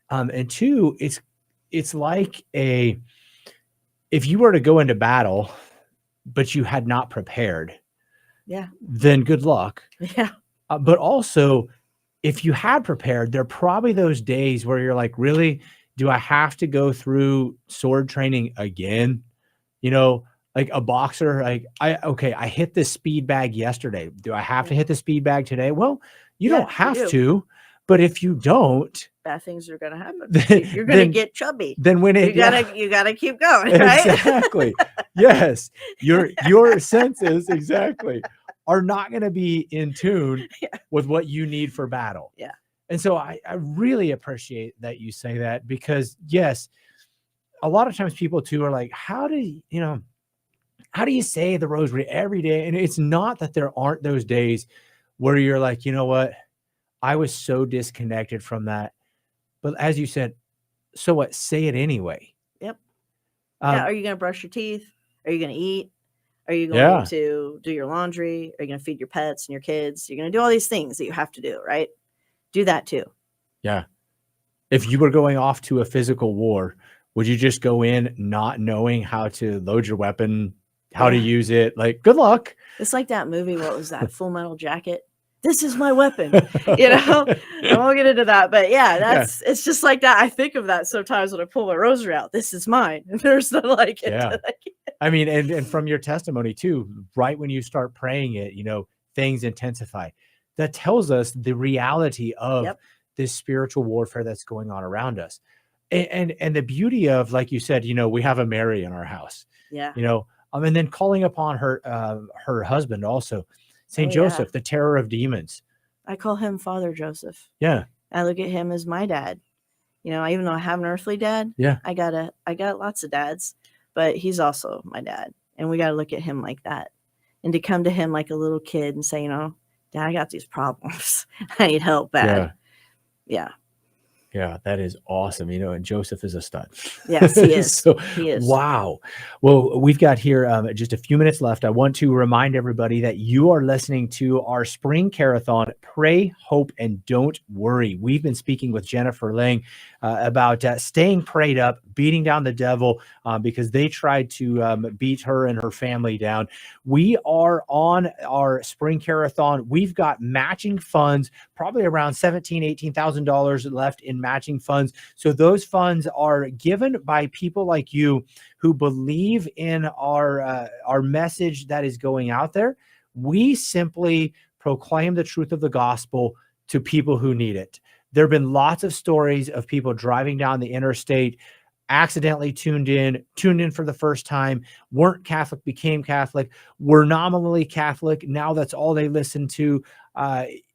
And two, it's like if you were to go into battle, but you had not prepared, then good luck. But also, if you had prepared, there are probably those days where you're like, really, do I have to go through sword training again? You know, like a boxer, like I hit this speed bag yesterday. Do I have to hit the speed bag today? Well, you don't have to, but if you don't, bad things are going to happen. You're going to get chubby. Then when you gotta keep going, right? Exactly. Yes. Your senses exactly are not going to be in tune with what you need for battle. Yeah. And so I really appreciate that you say that because yes, a lot of times people too are like, how do you say the rosary every day? And it's not that there aren't those days where you're like, you know what? I was so disconnected from that. But as you said, so what? Say it anyway. Yep. Are you going to brush your teeth? Are you going to eat? Are you going to do your laundry? Are you going to feed your pets and your kids? You're going to do all these things that you have to do, right? Do that too. Yeah. If you were going off to a physical war, would you just go in not knowing how to load your weapon, how to use it? Like, good luck. It's like that movie. What was that? Full Metal Jacket. This is my weapon. You know, I won't get into that, but it's just like that. I think of that sometimes when I pull my rosary out. This is mine. And there's the like. Yeah. I mean, and from your testimony too, right when you start praying it, you know, things intensify. That tells us the reality of this spiritual warfare that's going on around us. And the beauty of, like you said, you know, we have a Mary in our house. Yeah. You know, and then calling upon her husband also. Saint Joseph, the terror of demons. I call him Father Joseph. Yeah. I look at him as my dad. You know, even though I have an earthly dad, I got lots of dads, but he's also my dad. And we got to look at him like that. And to come to him like a little kid and say, you know, Dad, I got these problems. I need help bad. Yeah. Yeah, that is awesome. You know, and Joseph is a stud. Yes, he is. He is. Wow. Well, we've got here just a few minutes left. I want to remind everybody that you are listening to our spring Care-a-thon, Pray, Hope, and Don't Worry. We've been speaking with Jennifer Lang about staying prayed up, beating down the devil because they tried to beat her and her family down. We are on our spring Care-a-thon. We've got matching funds, probably around $17,000, $18,000 left in matching funds. So those funds are given by people like you who believe in our message that is going out there. We simply proclaim the truth of the gospel to people who need it. There have been lots of stories of people driving down the interstate, accidentally tuned in for the first time, weren't Catholic, became Catholic, were nominally Catholic. Now that's all they listen to.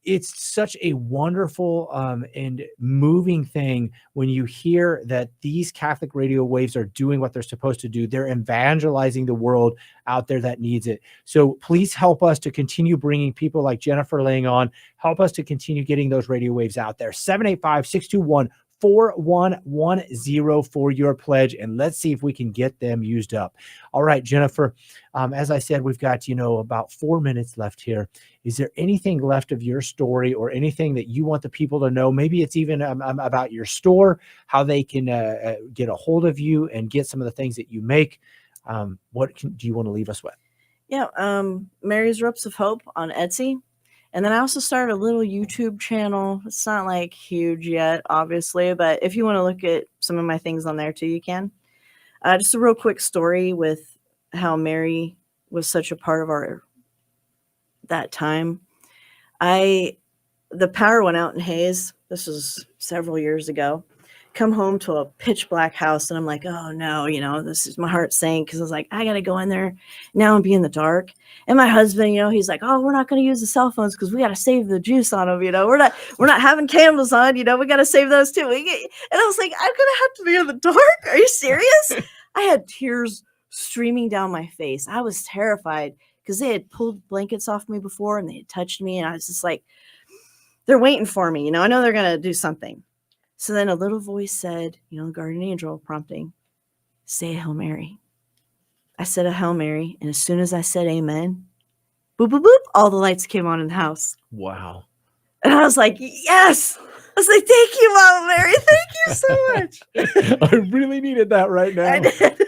It's such a wonderful and moving thing when you hear that these Catholic radio waves are doing what they're supposed to do. They're evangelizing the world out there that needs it. So please help us to continue bringing people like Jennifer Lang on. Help us to continue getting those radio waves out there. 785-621 4110 for your pledge, and let's see if we can get them used up. All right, Jennifer, as I said, we've got, about 4 minutes left here. Is there anything left of your story or anything that you want the people to know? Maybe it's even about your store, how they can get a hold of you and get some of the things that you make. Do you want to leave us with? Yeah, Mary's Ropes of Hope on Etsy. And then I also started a little YouTube channel. It's not like huge yet, obviously, but if you want to look at some of my things on there too, you can. Just a real quick story with how Mary was such a part of that time. The power went out in Hayes. This was several years ago. Come home to a pitch black house, and I'm like, oh no, this is my heart sank, because I was like, I gotta go in there now and be in the dark. And my husband, he's like, oh, we're not gonna use the cell phones because we gotta save the juice on them. We're not having candles on. We gotta save those too. And I was like, I'm gonna have to be in the dark. Are you serious? I had tears streaming down my face. I was terrified because they had pulled blankets off me before and they had touched me, and I was just like, they're waiting for me. I know they're gonna do something. So then a little voice said, the guardian angel prompting, say a Hail Mary. I said a Hail Mary, and as soon as I said amen, boop, boop, boop, all the lights came on in the house. Wow. And I was like, yes. I was like, thank you, Mama Mary. Thank you so much. I really needed that right now. I did.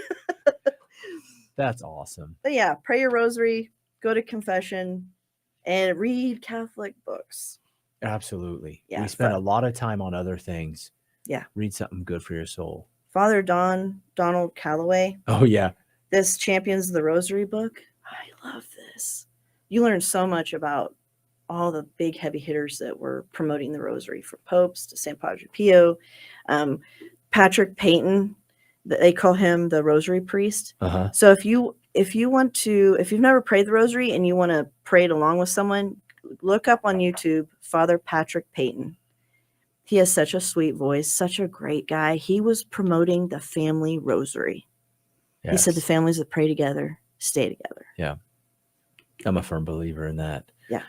That's awesome. But yeah, pray your rosary, go to confession, and read Catholic books. Absolutely. Yeah, we spend a lot of time on other things. Yeah. Read something good for your soul. Father Donald Calloway. Oh, yeah. This Champions of the Rosary book. I love this. You learn so much about all the big heavy hitters that were promoting the rosary, from popes to St. Padre Pio. Patrick Peyton, they call him the rosary priest. Uh-huh. So if you've never prayed the rosary and you want to pray it along with someone, look up on YouTube Father Patrick Peyton. He has such a sweet voice, such a great guy. He was promoting the family rosary. Yes. He said the families that pray together stay together. Yeah. I'm a firm believer in that. Yeah.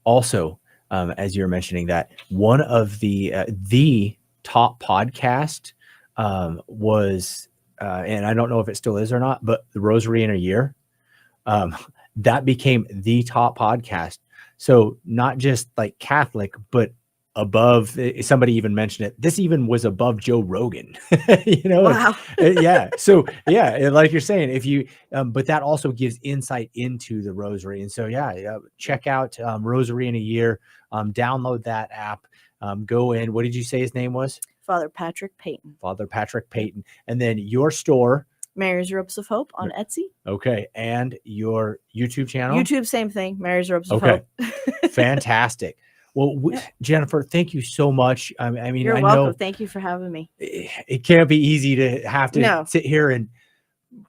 Also, as you're mentioning that, one of the top podcast was, and I don't know if it still is or not, but the Rosary in a Year. That became the top podcast. So not just like Catholic, but above, somebody even mentioned it. This even was above Joe Rogan, Wow. Yeah. So yeah, like you're saying, if you, but that also gives insight into the rosary. And so, check out Rosary in a Year, download that app, go in. What did you say his name was? Father Patrick Peyton. Father Patrick Peyton. And then your store, Mary's Ropes of Hope on Etsy. Okay. And your YouTube channel? YouTube, same thing. Mary's Ropes of Hope. Fantastic. Well, Jennifer, thank you so much. I mean, you're welcome. Thank you for having me. It can't be easy to have to sit here and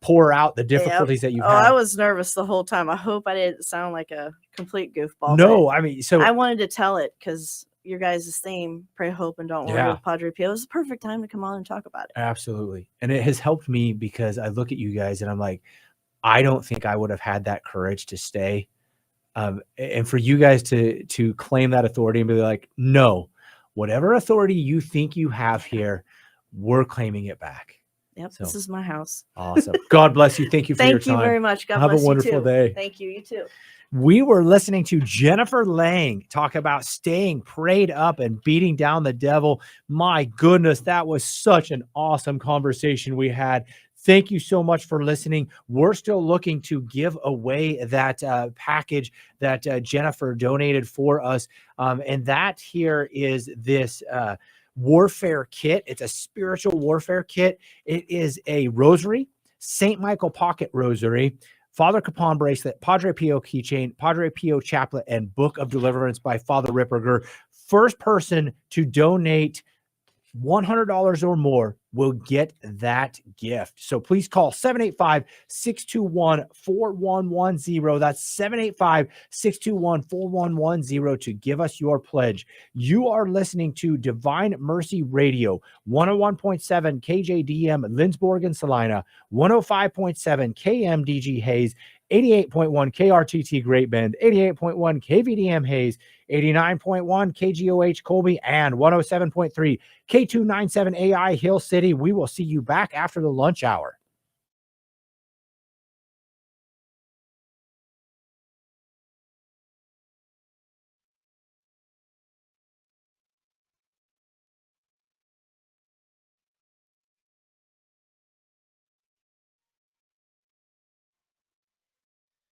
pour out the difficulties that you've had. I was nervous the whole time. I hope I didn't sound like a complete goofball. No, I mean, so I wanted to tell it because your guys' theme, Pray, Hope, and Don't Worry with Padre Pio, is the perfect time to come on and talk about it. Absolutely. And it has helped me because I look at you guys and I'm like, I don't think I would have had that courage to stay. And for you guys to claim that authority and be like, no, whatever authority you think you have here, we're claiming it back. Yep. So, this is my house. Awesome. God bless you. Thank you for your time. Thank you very much. God bless you. Have a wonderful day. Thank you. You too. We were listening to Jennifer Lang talk about staying prayed up and beating down the devil. My goodness, that was such an awesome conversation we had. Thank you so much for listening. We're still looking to give away that package that Jennifer donated for us. And that here is this warfare kit. It's a spiritual warfare kit. It is a rosary, St. Michael pocket rosary, Father Capon bracelet, Padre Pio keychain, Padre Pio chaplet, and Book of Deliverance by Father Ripperger. First person to donate $100 or more will get that gift. So please call 785-621-4110. That's 785-621-4110 to give us your pledge. You are listening to Divine Mercy Radio, 101.7 KJDM Lindsborg and Salina, 105.7 KMDG Hayes, 88.1 KRTT Great Bend, 88.1 KVDM Hayes, 89.1 KGOH Colby, and 107.3 K297 AI Hill City. We will see you back after the lunch hour.